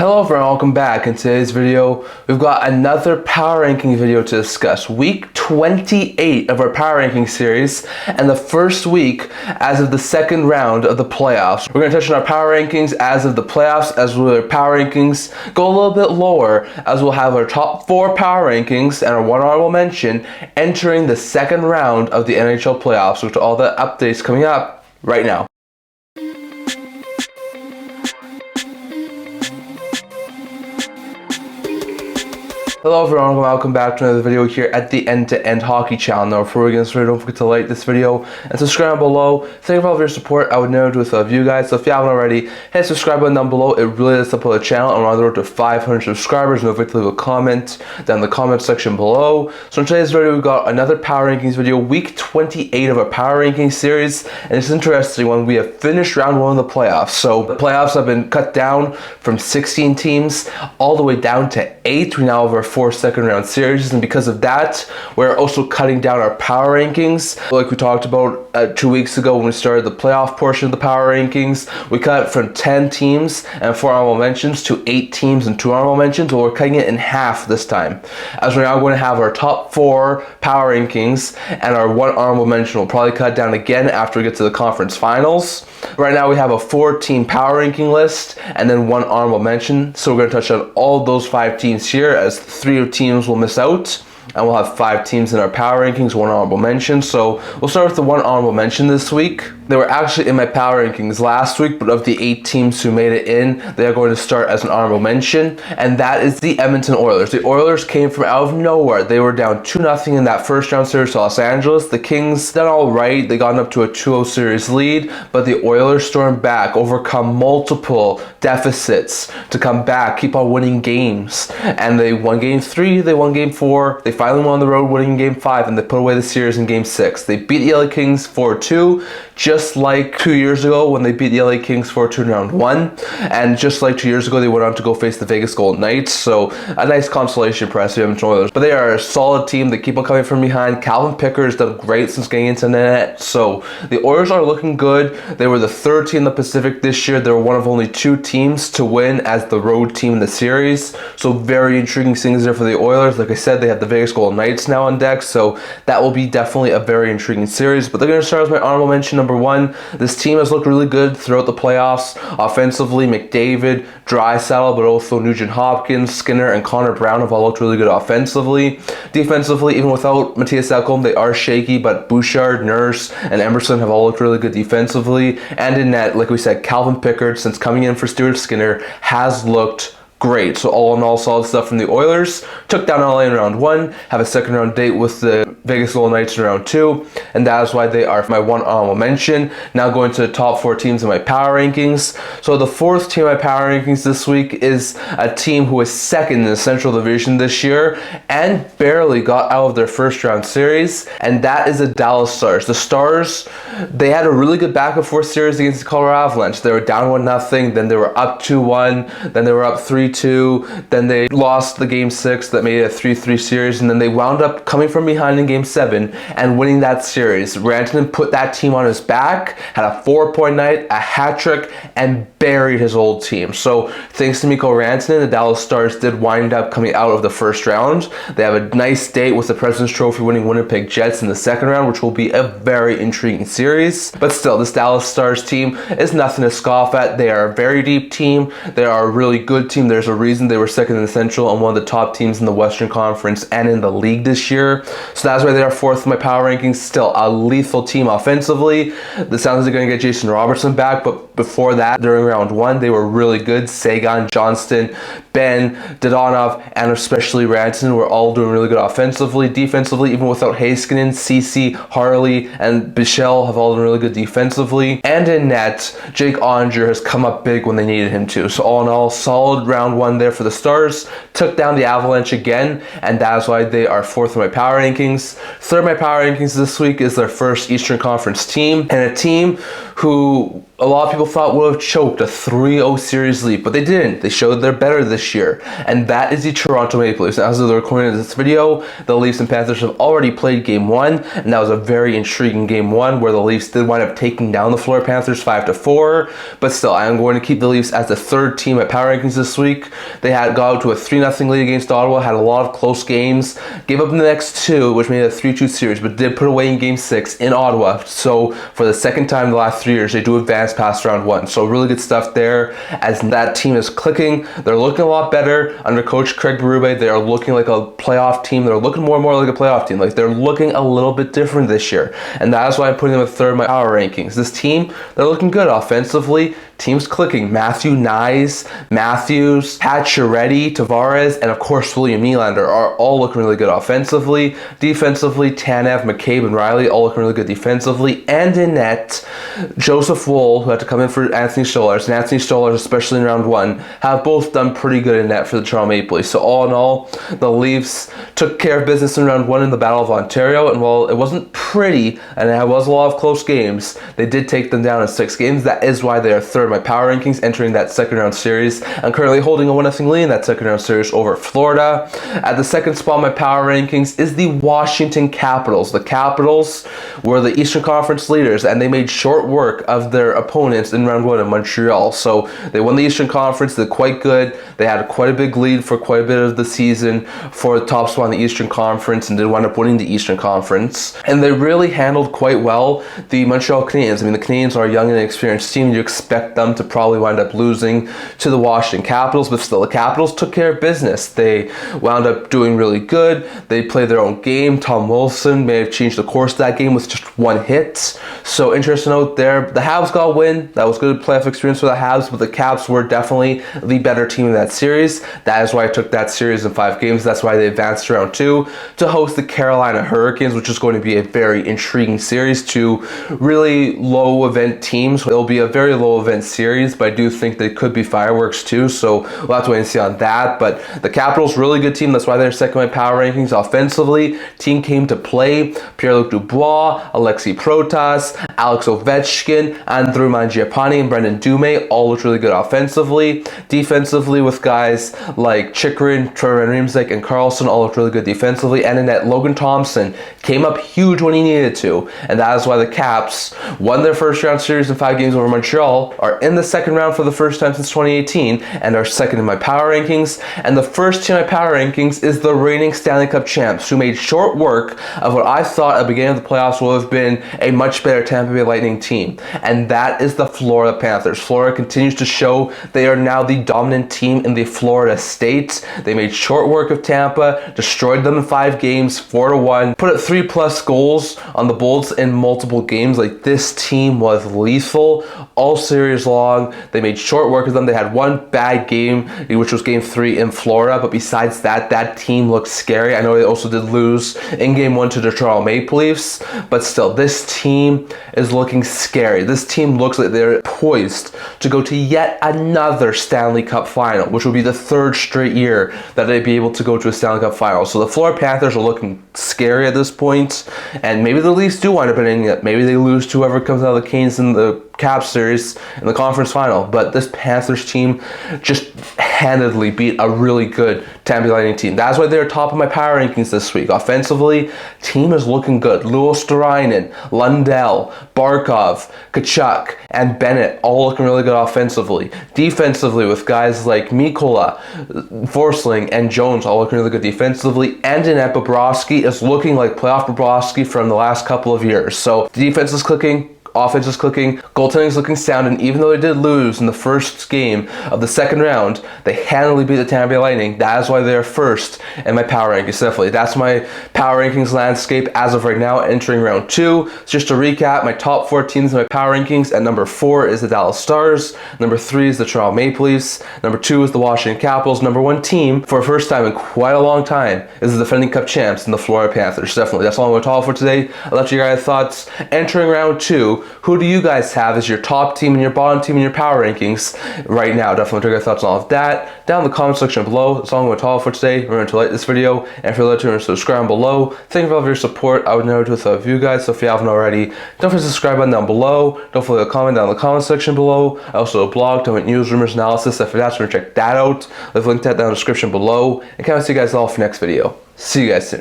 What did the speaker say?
Hello everyone, welcome back. In today's video, we've got another power ranking video to discuss. Week 28 of our power ranking series and the first week as of the second round of the playoffs. We're going to touch on our power rankings as of the playoffs, as well as our power rankings go a little bit lower, as we'll have our top 4 power rankings and our one honorable mention entering the second round of the NHL playoffs, with all the updates coming up right now. Hello everyone, welcome back to another video here at the End-to-End Hockey channel. Now before we get started, don't forget to like this video and subscribe below. Thank you for all of your support. I would never do this without you guys, so if you haven't already, hit the subscribe button down below. It really does support the channel, and we're on the road to 500 subscribers. Don't forget to leave a comment down in the comment section below. So in today's video, we've got another power rankings video, week 28 of our power rankings series, and it's interesting when we have finished round 1 of the playoffs. So the playoffs have been cut down from 16 teams all the way down to 8. We now have our 4 second round series, and because of that, we're also cutting down our power rankings. Like we talked about 2 weeks ago when we started the playoff portion of the power rankings, we cut from 10 teams and 4 honorable mentions to 8 teams and 2 honorable mentions. Well, we're cutting it in half this time, as we're now going to have our top 4 power rankings and our 1 honorable mention will probably cut down again after we get to the conference finals. Right now we have a 4-team power ranking list and then 1 honorable mention, so we're going to touch on all those 5 teams here, as 3 teams will miss out, and we'll have 5 teams in our power rankings, 1 honorable mention. So we'll start with the 1 honorable mention this week. They were actually in my power rankings last week, but of the 8 teams who made it in, they are going to start as an honorable mention, and that is the Edmonton Oilers. The Oilers came from out of nowhere. They were down 2-0 in that first round series to Los Angeles. The Kings done all right. They got up to a 2-0 series lead, but the Oilers stormed back, overcome multiple deficits to come back, keep on winning games, and they won game 3, they won game 4, they finally won on the road, winning game 5, and they put away the series in game 6. They beat the LA Kings 4-2, just like 2 years ago when they beat the LA Kings 4-2 in round 1, and just like 2 years ago they went on to go face the Vegas Golden Knights. So a nice consolation prize for the Edmonton Oilers. But they are a solid team. They keep on coming from behind. Calvin Pickard has done great since getting into the net, so the Oilers are looking good. They were the 3rd team in the Pacific this year. They were one of only 2 teams to win as the road team in the series, so very intriguing things there for the Oilers. Like I said, they have the Vegas Golden Knights now on deck, so that will be definitely a very intriguing series. But they're going to start as my honorable mention number 1. This team has looked really good throughout the playoffs. Offensively, McDavid, Draisaitl, but also Nugent Hopkins, Skinner, and Connor Brown have all looked really good offensively. Defensively, even without Mattias Ekholm, they are shaky, but Bouchard, Nurse, and Emerson have all looked really good defensively. And in net, like we said, Calvin Pickard, since coming in for Stuart Skinner, has looked great. So all in all, solid stuff from the Oilers. Took down LA in round 1, have a second round date with the Vegas Golden Knights in round 2, and that is why they are my 1 honorable mention. Now going to the top 4 teams in my power rankings. So the 4th team in my power rankings this week is a team who is 2nd in the Central Division this year and barely got out of their first round series, and that is the Dallas Stars. The Stars, they had a really good back and forth series against the Colorado Avalanche. They were down 1-0, then they were up 2-1, then they were up 3-2, then they lost the game 6 that made it a 3-3 series, and then they wound up coming from behind in game 7 and winning that series. Rantanen put that team on his back, had a 4-point night, a hat trick, and buried his old team. So thanks to Mikko Rantanen, the Dallas Stars did wind up coming out of the first round. They have a nice date with the President's Trophy winning Winnipeg Jets in the second round, which will be a very intriguing series. But still, this Dallas Stars team is nothing to scoff at. They are a very deep team. They are a really good team. There's a reason they were 2nd in the Central and one of the top teams in the Western Conference and in the league this year. So that's why they are 4th in my power rankings. Still a lethal team offensively. The sounds are going to get Jason Robertson back, but before that, during round 1, they were really good. Sagan, Johnston, Ben, Dadonov, and especially Rantanen were all doing really good offensively. Defensively, even without Heiskanen, Ceci, Harley, and Bichelle have all done really good defensively. And in net, Jake Onger has come up big when they needed him to. So all in all, solid round 1 there for the Stars. Took down the Avalanche again, and that is why they are 4th in my power rankings. 3rd in my power rankings this week is their first Eastern Conference team, and a team who a lot of people thought would have choked a 3-0 series lead, but they didn't. They showed they're better this year, and that is the Toronto Maple Leafs. As of the recording of this video, the Leafs and Panthers have already played game 1, and that was a very intriguing game 1 where the Leafs did wind up taking down the Florida Panthers 5-4, but still, I am going to keep the Leafs as the 3rd team at power rankings this week. week. They got out to a 3-0 lead against Ottawa, had a lot of close games, gave up in the next two, which made it a 3-2 series, but did put away in Game 6 in Ottawa. So for the second time in the last 3 years, they do advance past round 1. So really good stuff there as that team is clicking. They're looking a lot better under Coach Craig Berube. They are looking like a playoff team. They're looking more and more like a playoff team. Like, they're looking a little bit different this year. And that is why I'm putting them at third in my power rankings. This team, they're looking good offensively. Team's clicking. Matthew Nyes, Matthews, Pat Chiaretti, Tavares, and of course William Nylander are all looking really good offensively. Defensively, Tanev, McCabe, and Riley all looking really good defensively. And in net, Joseph Woll, who had to come in for Anthony Stolarz, and Anthony Stolarz, especially in round 1, have both done pretty good in net for the Toronto Maple Leafs. So all in all, the Leafs took care of business in round 1 in the Battle of Ontario, and while it wasn't pretty, and it was a lot of close games, they did take them down in 6 games. That is why they are third in my power rankings entering that second round series. I'm currently holding a 1-0 lead in that second round series over Florida. At the second spot in my power rankings is the Washington Capitals. The Capitals were the Eastern Conference leaders, and they made short work of their opponents in round 1 in Montreal. So they won the Eastern Conference, did quite good. They had quite a big lead for quite a bit of the season for the top spot in the Eastern Conference, and did wind up winning the Eastern Conference. And they really handled quite well the Montreal Canadiens. I mean, the Canadiens are a young and inexperienced team. You expect them to probably wind up losing to the Washington Capitals, but still, the Capitals took care of business. They wound up doing really good. They played their own game. Tom Wilson may have changed the course of that game with just 1 hit. So interesting note there. The Habs got a win. That was good playoff experience for the Habs, but the Caps were definitely the better team in that series. That is why I took that series in 5 games. That's why they advanced to round 2 to host the Carolina Hurricanes, which is going to be a very intriguing series. Two really low event teams. It'll be a very low event series, but I do think they could be fireworks too, so we'll have to wait and see on that. But the Capitals, really good team. That's why they're second in my power rankings. Offensively, team came to play. Pierre-Luc Dubois, Alexei Protas, Alex Ovechkin, Andrew Mangiapane, and Brendan Dume all looked really good offensively. Defensively, with guys like Chychrun, Trevor Rimsek, and Carlson all looked really good defensively. And in net, Logan Thompson came up huge when he needed to, and that is why the Caps won their first round series in 5 games over Montreal, are in the second round for the first time since 2018, and are second in my power rankings. And the first team in my power rankings is the reigning Stanley Cup champs, who made short work of what I thought at the beginning of the playoffs would have been a much better Tampa Bay Lightning team, and that is the Florida Panthers. Florida continues to show they are now the dominant team in the Florida state. They made short work of Tampa, destroyed them in 5 games, 4-1, put up 3+ goals on the Bolts in multiple games. Like, this team was lethal all series long. They made short work of them. They had 1 bad game, which was game 3 in Florida, but besides that, that team looked scary. I know they also did lose in game 1 to the Toronto Maple Leafs, but still, this team is looking scary. This team looks like they're poised to go to yet another Stanley Cup final, which will be the 3rd straight year that they'd be able to go to a Stanley Cup final. So the Florida Panthers are looking scary at this point, and maybe the Leafs do wind up winning it. Maybe they lose to whoever comes out of the Canes in the Cap series in the conference final, but this Panthers team just handedly beat a really good Tampa Bay Lightning team. That's why they're top of my power rankings this week. Offensively, team is looking good. Luosterainen, Lundell, Barkov, Kachuk, and Bennett all looking really good offensively. Defensively, with guys like Mikola, Forsling, and Jones all looking really good defensively. And in Bobrovsky is looking like playoff Bobrovsky from the last couple of years. So the defense is clicking. Offense is clicking, goaltending is looking sound, and even though they did lose in the first game of the second round, they handily beat the Tampa Bay Lightning. That is why they're first in my power rankings, definitely. That's my power rankings landscape as of right now, entering round 2. So just to recap, my top 4 teams in my power rankings: at number 4 is the Dallas Stars, number 3 is the Toronto Maple Leafs, number 2 is the Washington Capitals, number 1 team, for the first time in quite a long time, is the defending Cup champs in the Florida Panthers. Definitely. That's all I'm going to talk for today. I'll let you guys thoughts entering round 2. Who do you guys have as your top team and your bottom team in your power rankings right now? Definitely take your thoughts on all of that down in the comment section below. That's all I'm going to talk for today. Remember to like this video, and if you're not to subscribe below. Thank you for all of your support. I would never do without you guys, so if you haven't already, don't forget to subscribe button down below. Don't forget to comment down in the comment section below. I also have a blog, Talent News, Rumors, Analysis. If you're not, check that out. Leave a link to that down in the description below. And can't wait to see you guys all for next video. See you guys soon.